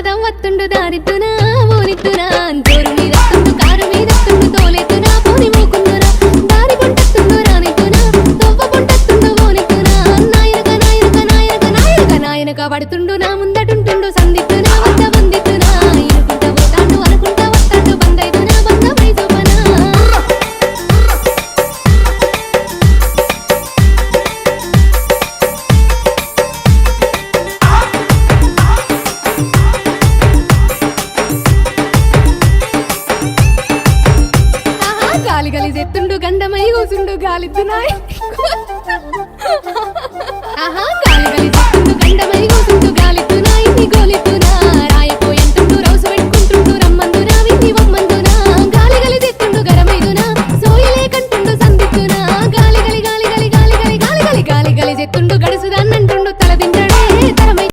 పాదం వత్తుండు దారిద్దునా ఓనిత్తునా జోరు మీద కారు మీద తోలెత్తునా పోని మూకుందునా దారి పొంటత్తుండు రానిత్తునా తొవ్వ పొంటత్తుండు ఓనిత్తునా నాయనక నాయనక నాయనక నాయనక నాయనక పడుతుండు నా ముందటుంటుండు సందిత్తునా వద్ద వందిత్తునా ఇరుకుంట పోతాండు అనుకుంటా వస్తాండు బందైతునా బంధమై చూపనా గాలి గలి చెత్తుండు గంధమై కూసుండు గాలిద్దునాయ్ ఆహా గాలి గలి చెత్తుండు గంధమై కూసుండు